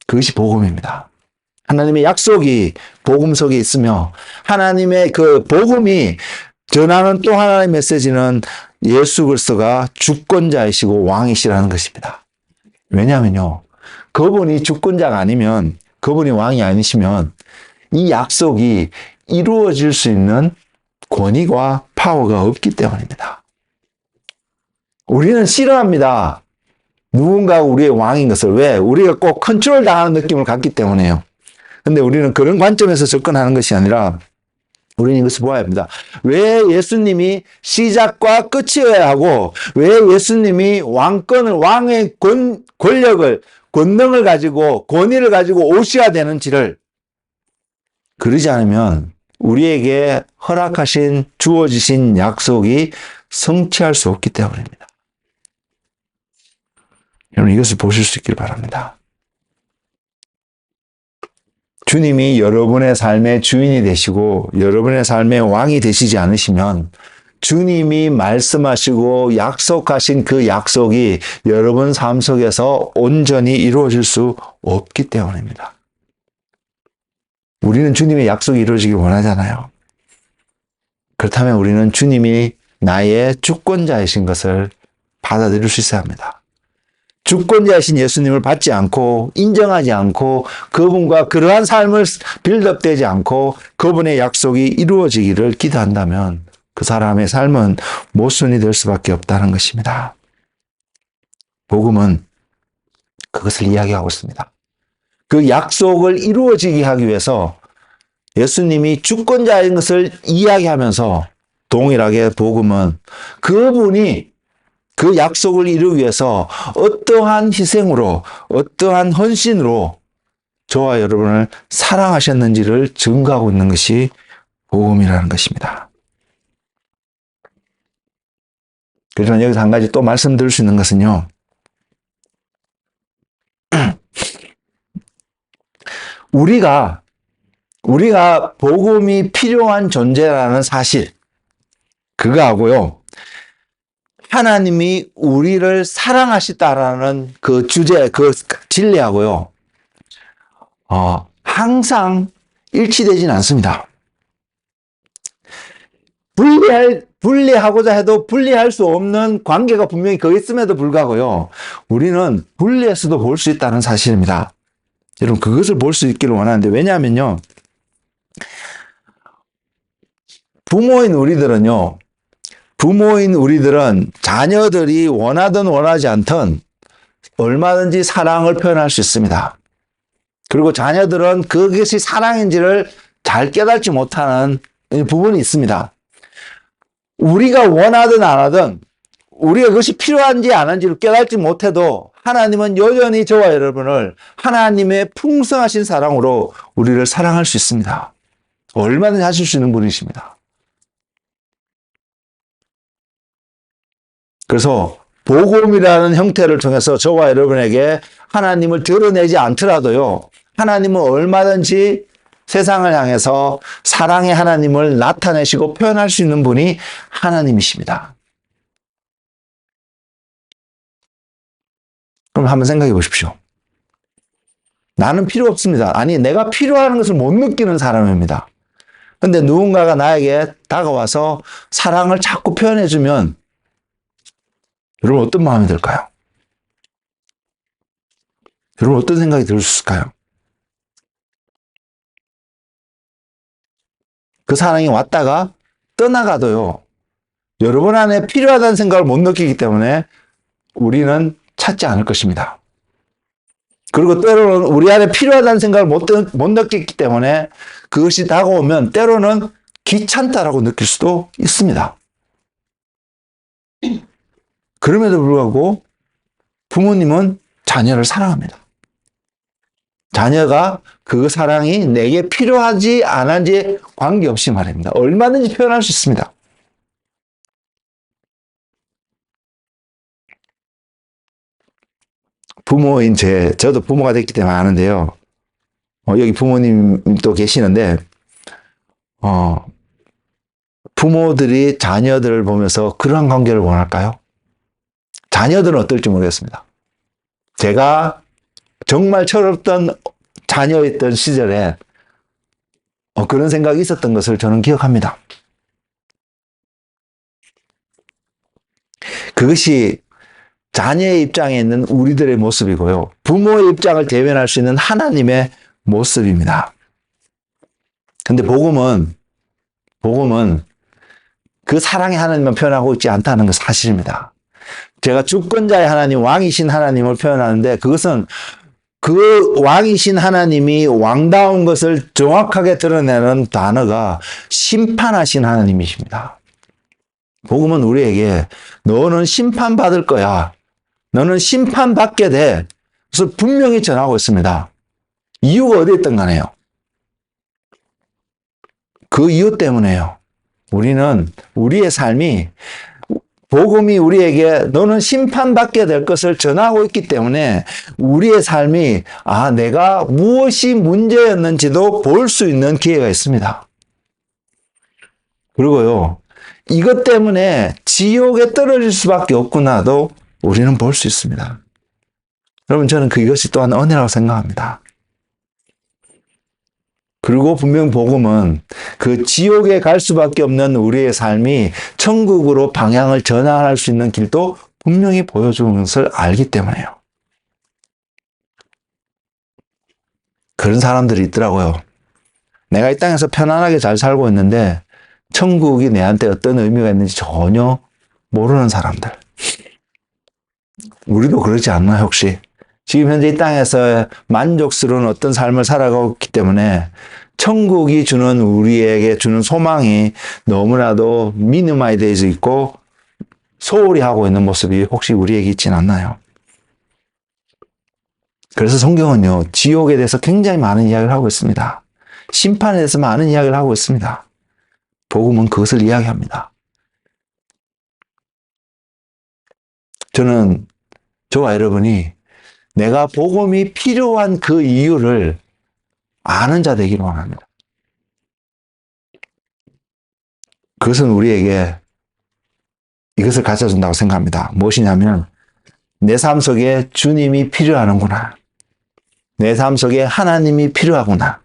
그것이 복음입니다. 하나님의 약속이 복음 속에 있으며 하나님의 그 복음이 전하는 또 하나의 메시지는 예수 그리스도가 주권자이시고 왕이시라는 것입니다. 왜냐하면요, 그분이 주권자가 아니면, 그분이 왕이 아니시면 이 약속이 이루어질 수 있는 권위와 파워가 없기 때문입니다. 우리는 싫어합니다. 누군가가 우리의 왕인 것을. 왜? 우리가 꼭 컨트롤 당하는 느낌을 갖기 때문에요. 근데 우리는 그런 관점에서 접근하는 것이 아니라 우리는 이것을 보아야 합니다. 왜 예수님이 시작과 끝이어야 하고, 왜 예수님이 왕의 권력을, 권능을 가지고, 권위를 가지고 오셔야 되는지를, 그러지 않으면 우리에게 주어지신 약속이 성취할 수 없기 때문입니다. 여러분, 이것을 보실 수 있길 바랍니다. 주님이 여러분의 삶의 주인이 되시고 여러분의 삶의 왕이 되시지 않으시면 주님이 말씀하시고 약속하신 그 약속이 여러분 삶 속에서 온전히 이루어질 수 없기 때문입니다. 우리는 주님의 약속이 이루어지길 원하잖아요. 그렇다면 우리는 주님이 나의 주권자이신 것을 받아들일 수 있어야 합니다. 주권자이신 예수님을 받지 않고 인정하지 않고 그분과 그러한 삶을 빌드업되지 않고 그분의 약속이 이루어지기를 기도한다면 그 사람의 삶은 모순이 될 수밖에 없다는 것입니다. 복음은 그것을 이야기하고 있습니다. 그 약속을 이루어지게 하기 위해서 예수님이 주권자인 것을 이야기하면서 동일하게 복음은 그분이 그 약속을 이루기 위해서 어떠한 희생으로, 어떠한 헌신으로 저와 여러분을 사랑하셨는지를 증거하고 있는 것이 복음이라는 것입니다. 그래서 여기서 한 가지 또 말씀드릴 수 있는 것은요. 우리가 복음이 필요한 존재라는 사실, 그거하고요. 하나님이 우리를 사랑하시다라는 그 주제, 그 진리하고요. 항상 일치되진 않습니다. 분리하고자 해도 분리할 수 없는 관계가 분명히 거기 있음에도 불구하고요. 우리는 분리해서도 볼 수 있다는 사실입니다. 여러분, 그것을 볼 수 있기를 원하는데, 왜냐하면요. 부모인 우리들은 자녀들이 원하든 원하지 않든 얼마든지 사랑을 표현할 수 있습니다. 그리고 자녀들은 그것이 사랑인지를 잘 깨닫지 못하는 부분이 있습니다. 우리가 원하든 안 하든 우리가 그것이 필요한지 안 한지를 깨닫지 못해도 하나님은 여전히 저와 여러분을 하나님의 풍성하신 사랑으로 우리를 사랑할 수 있습니다. 얼마든지 하실 수 있는 분이십니다. 그래서 복음이라는 형태를 통해서 저와 여러분에게 하나님을 드러내지 않더라도요. 하나님은 얼마든지 세상을 향해서 사랑의 하나님을 나타내시고 표현할 수 있는 분이 하나님이십니다. 그럼 한번 생각해 보십시오. 나는 필요 없습니다. 아니, 내가 필요한 것을 못 느끼는 사람입니다. 근데 누군가가 나에게 다가와서 사랑을 자꾸 표현해주면 여러분 어떤 마음이 들까요? 여러분 어떤 생각이 들 수 있을까요? 그 사랑이 왔다가 떠나가도요. 여러분 안에 필요하다는 생각을 못 느끼기 때문에 우리는 찾지 않을 것입니다. 그리고 때로는 우리 안에 필요하다는 생각을 못 느끼기 때문에 그것이 다가오면 때로는 귀찮다라고 느낄 수도 있습니다. 그럼에도 불구하고 부모님은 자녀를 사랑합니다. 자녀가 그 사랑이 내게 필요하지 않은지 관계없이 말입니다. 얼마든지 표현할 수 있습니다. 부모인 저도 부모가 됐기 때문에 아는데요. 여기 부모님도 계시는데, 부모들이 자녀들을 보면서 그러한 관계를 원할까요? 자녀들은 어떨지 모르겠습니다. 제가 정말 철없던 자녀였던 시절에 그런 생각이 있었던 것을 저는 기억합니다. 그것이 자녀의 입장에 있는 우리들의 모습이고요. 부모의 입장을 대변할 수 있는 하나님의 모습입니다. 근데 복음은 그 사랑의 하나님만 표현하고 있지 않다는 것 사실입니다. 제가 주권자의 하나님, 왕이신 하나님을 표현하는데 그것은 그 왕이신 하나님이 왕다운 것을 정확하게 드러내는 단어가 심판하신 하나님이십니다. 복음은 우리에게 너는 심판받을 거야. 너는 심판받게 돼. 그래서 분명히 전하고 있습니다. 이유가 어디에 있든 간에요. 그 이유 때문에요. 우리는 우리의 삶이 복음이 우리에게 너는 심판받게 될 것을 전하고 있기 때문에 우리의 삶이 내가 무엇이 문제였는지도 볼 수 있는 기회가 있습니다. 그리고요. 이것 때문에 지옥에 떨어질 수밖에 없구나도 우리는 볼 수 있습니다. 여러분 저는 이것이 또한 은혜라고 생각합니다. 그리고 분명 복음은 그 지옥에 갈 수밖에 없는 우리의 삶이 천국으로 방향을 전환할 수 있는 길도 분명히 보여주는 것을 알기 때문에요. 그런 사람들이 있더라고요. 내가 이 땅에서 편안하게 잘 살고 있는데 천국이 내한테 어떤 의미가 있는지 전혀 모르는 사람들. 우리도 그러지 않나요, 혹시? 지금 현재 이 땅에서 만족스러운 어떤 삶을 살아가고 있기 때문에 천국이 우리에게 주는 소망이 너무나도 미니마이되어 있고 소홀히 하고 있는 모습이 혹시 우리에게 있진 않나요? 그래서 성경은요, 지옥에 대해서 굉장히 많은 이야기를 하고 있습니다. 심판에 대해서 많은 이야기를 하고 있습니다. 복음은 그것을 이야기합니다. 저와 여러분이 내가 복음이 필요한 그 이유를 아는 자 되기를 원합니다. 그것은 우리에게 이것을 가르쳐준다고 생각합니다. 무엇이냐면 내 삶 속에 주님이 필요하는구나. 내 삶 속에 하나님이 필요하구나.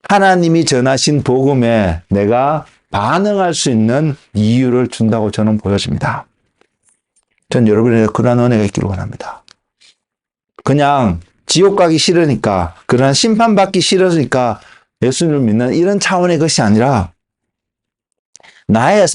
하나님이 전하신 복음에 내가 반응할 수 있는 이유를 준다고 저는 보여집니다. 전 여러분에게 그러한 은혜가 있기를 원합니다. 그냥 지옥 가기 싫으니까, 그러한 심판받기 싫으니까 예수님을 믿는 이런 차원의 것이 아니라 나의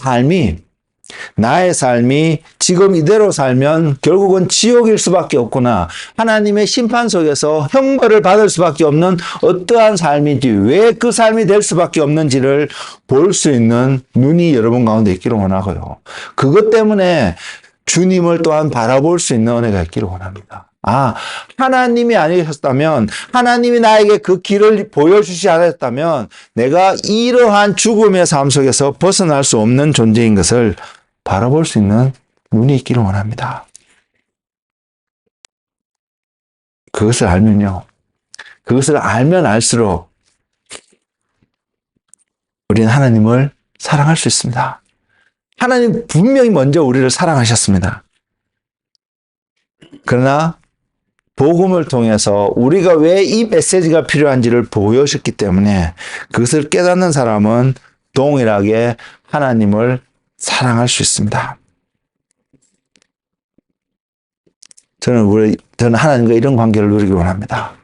삶이 지금 이대로 살면 결국은 지옥일 수밖에 없구나. 하나님의 심판 속에서 형벌을 받을 수밖에 없는 어떠한 삶인지, 왜 그 삶이 될 수밖에 없는지를 볼 수 있는 눈이 여러분 가운데 있기를 원하고요. 그것 때문에 주님을 또한 바라볼 수 있는 은혜가 있기를 원합니다. 하나님이 아니셨다면, 하나님이 나에게 그 길을 보여주지 않았다면 내가 이러한 죽음의 삶 속에서 벗어날 수 없는 존재인 것을 바라볼 수 있는 눈이 있기를 원합니다. 그것을 알면 알수록 우리는 하나님을 사랑할 수 있습니다. 하나님 분명히 먼저 우리를 사랑하셨습니다. 그러나 복음을 통해서 우리가 왜 이 메시지가 필요한지를 보여주셨기 때문에 그것을 깨닫는 사람은 동일하게 하나님을 사랑할 수 있습니다. 저는 하나님과 이런 관계를 누리기 원합니다.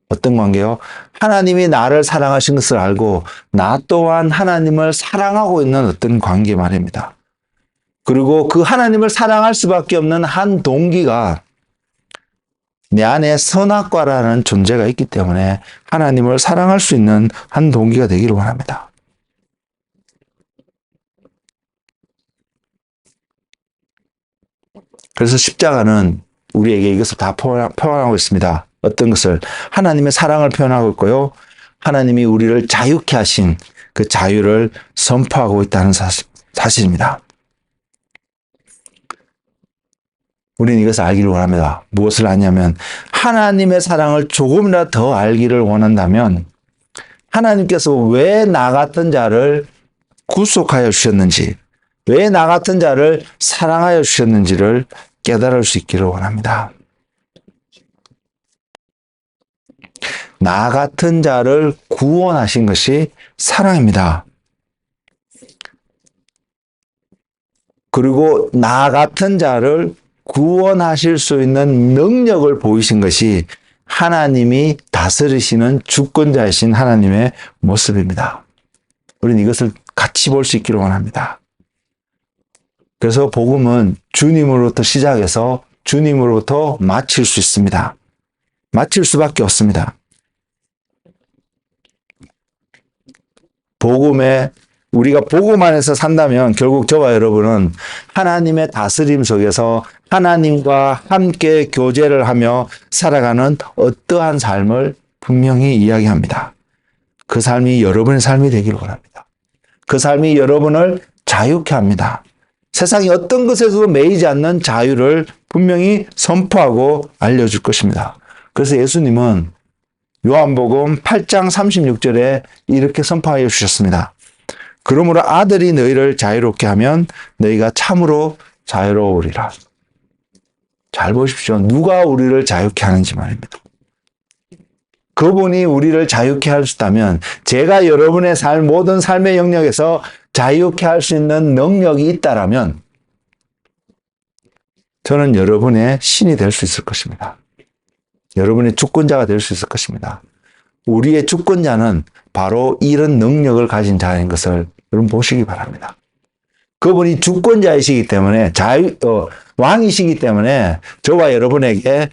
어떤 관계요? 하나님이 나를 사랑하신 것을 알고 나 또한 하나님을 사랑하고 있는 어떤 관계 말입니다. 그리고 그 하나님을 사랑할 수밖에 없는 한 동기가 내 안에 선악과라는 존재가 있기 때문에 하나님을 사랑할 수 있는 한 동기가 되기를 원합니다. 그래서 십자가는 우리에게 이것을 다 표현하고 있습니다. 어떤 것을? 하나님의 사랑을 표현하고 있고요. 하나님이 우리를 자유케 하신 그 자유를 선포하고 있다는 사실입니다. 우리는 이것을 알기를 원합니다. 무엇을 아냐면 하나님의 사랑을 조금이라도 더 알기를 원한다면 하나님께서 왜 나 같은 자를 구속하여 주셨는지, 왜 나 같은 자를 사랑하여 주셨는지를 깨달을 수 있기를 원합니다. 나 같은 자를 구원하신 것이 사랑입니다. 그리고 나 같은 자를 구원하실 수 있는 능력을 보이신 것이 하나님이 다스리시는 주권자이신 하나님의 모습입니다. 우리는 이것을 같이 볼 수 있기를 원합니다. 그래서 복음은 주님으로부터 시작해서 주님으로부터 마칠 수 있습니다. 마칠 수밖에 없습니다. 우리가 복음 안에서 산다면 결국 저와 여러분은 하나님의 다스림 속에서 하나님과 함께 교제를 하며 살아가는 어떠한 삶을 분명히 이야기합니다. 그 삶이 여러분의 삶이 되기를 원합니다. 그 삶이 여러분을 자유케 합니다. 세상이 어떤 것에서도 매이지 않는 자유를 분명히 선포하고 알려줄 것입니다. 그래서 예수님은 요한복음 8장 36절에 이렇게 선포하여 주셨습니다. 그러므로 아들이 너희를 자유롭게 하면 너희가 참으로 자유로우리라. 잘 보십시오. 누가 우리를 자유케 하는지 말입니다. 그분이 우리를 자유케 할 수 있다면 제가 여러분의 모든 삶의 영역에서 자유케 할 수 있는 능력이 있다라면 저는 여러분의 신이 될 수 있을 것입니다. 여러분의 주권자가 될 수 있을 것입니다. 우리의 주권자는 바로 이런 능력을 가진 자인 것을 여러분 보시기 바랍니다. 그분이 주권자이시기 때문에 왕이시기 때문에 저와 여러분에게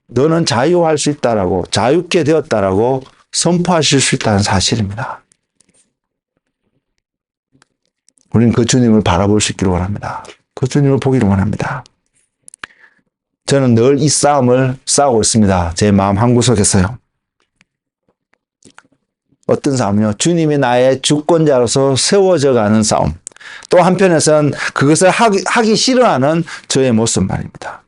너는 자유할 수 있다라고, 자유케 되었다라고 선포하실 수 있다는 사실입니다. 우리는 그 주님을 바라볼 수 있기를 원합니다. 그 주님을 보기를 원합니다. 저는 늘 이 싸움을 싸우고 있습니다. 제 마음 한구석에서요. 어떤 싸움이요? 주님이 나의 주권자로서 세워져 가는 싸움. 또 한편에서는 그것을 하기 싫어하는 저의 모습 말입니다.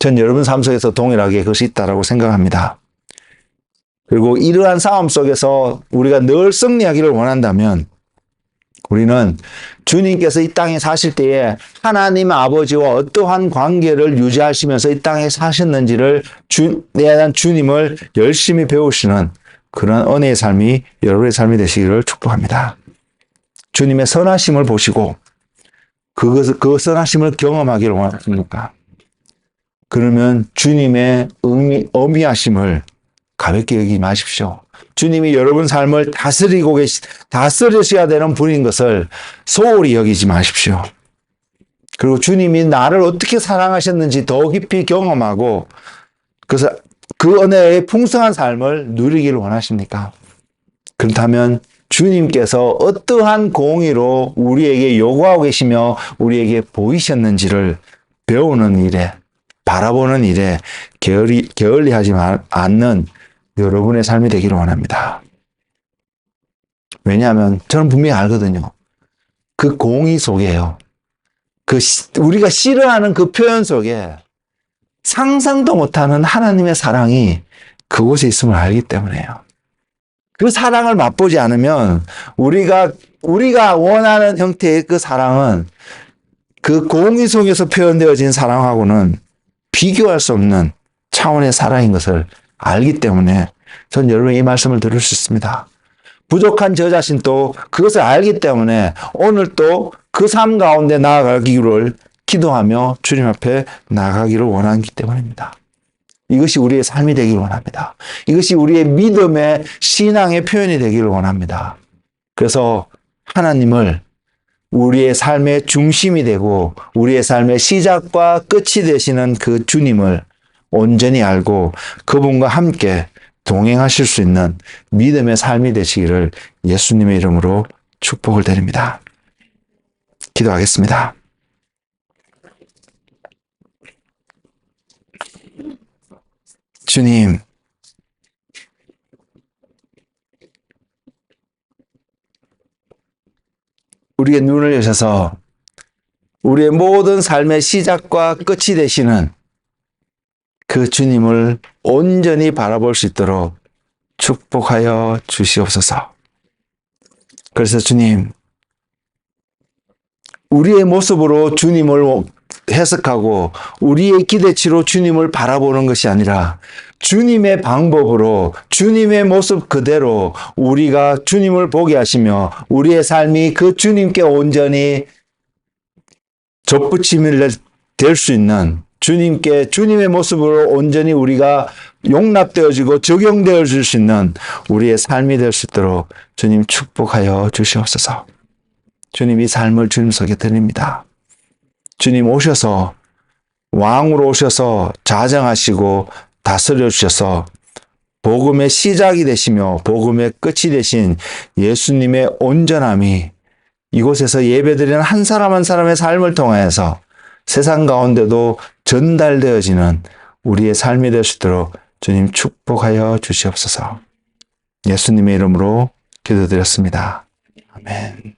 전 여러분 삶 속에서 동일하게 그것이 있다고 생각합니다. 그리고 이러한 싸움 속에서 우리가 늘 승리하기를 원한다면 우리는 주님께서 이 땅에 사실 때에 하나님 아버지와 어떠한 관계를 유지하시면서 이 땅에 사셨는지를 대한 주님을 열심히 배우시는 그런 은혜의 삶이 여러분의 삶이 되시기를 축복합니다. 주님의 선하심을 보시고 그 선하심을 경험하기를 원하십니까? 그러면 주님의 어미하심을 가볍게 여기지 마십시오. 주님이 여러분 삶을 다스리셔야 되는 분인 것을 소홀히 여기지 마십시오. 그리고 주님이 나를 어떻게 사랑하셨는지 더 깊이 경험하고 그래서 그 은혜의 풍성한 삶을 누리기를 원하십니까? 그렇다면 주님께서 어떠한 공의로 우리에게 요구하고 계시며 우리에게 보이셨는지를 배우는 일에 바라보는 일에 게을리하지 않는 여러분의 삶이 되기를 원합니다. 왜냐하면 저는 분명히 알거든요. 그 공의 속에요. 우리가 싫어하는 그 표현 속에 상상도 못하는 하나님의 사랑이 그곳에 있음을 알기 때문에요. 그 사랑을 맛보지 않으면 우리가 원하는 형태의 그 사랑은 그 공의 속에서 표현되어진 사랑하고는 비교할 수 없는 차원의 사랑인 것을 알기 때문에 전 여러분이 이 말씀을 들을 수 있습니다. 부족한 저 자신도 그것을 알기 때문에 오늘 또 그 삶 가운데 나아가기를 기도하며 주님 앞에 나아가기를 원하기 때문입니다. 이것이 우리의 삶이 되기를 원합니다. 이것이 우리의 믿음의 신앙의 표현이 되기를 원합니다. 그래서 하나님을 우리의 삶의 중심이 되고 우리의 삶의 시작과 끝이 되시는 그 주님을 온전히 알고 그분과 함께 동행하실 수 있는 믿음의 삶이 되시기를 예수님의 이름으로 축복을 드립니다. 기도하겠습니다. 주님, 우리의 눈을 여셔서 우리의 모든 삶의 시작과 끝이 되시는 그 주님을 온전히 바라볼 수 있도록 축복하여 주시옵소서. 그래서 주님, 우리의 모습으로 주님을 해석하고 우리의 기대치로 주님을 바라보는 것이 아니라 주님의 방법으로 주님의 모습 그대로 우리가 주님을 보게 하시며 우리의 삶이 그 주님께 온전히 접붙임이 될 수 있는 주님의 모습으로 온전히 우리가 용납되어지고 적용되어질 수 있는 우리의 삶이 될 수 있도록 주님 축복하여 주시옵소서. 주님 이 삶을 주님 속에 드립니다. 주님 오셔서 왕으로 오셔서 자정하시고 다스려 주셔서 복음의 시작이 되시며 복음의 끝이 되신 예수님의 온전함이 이곳에서 예배드리는 한 사람 한 사람의 삶을 통해서 세상 가운데도 전달되어지는 우리의 삶이 될 수 있도록 주님 축복하여 주시옵소서. 예수님의 이름으로 기도드렸습니다. 아멘.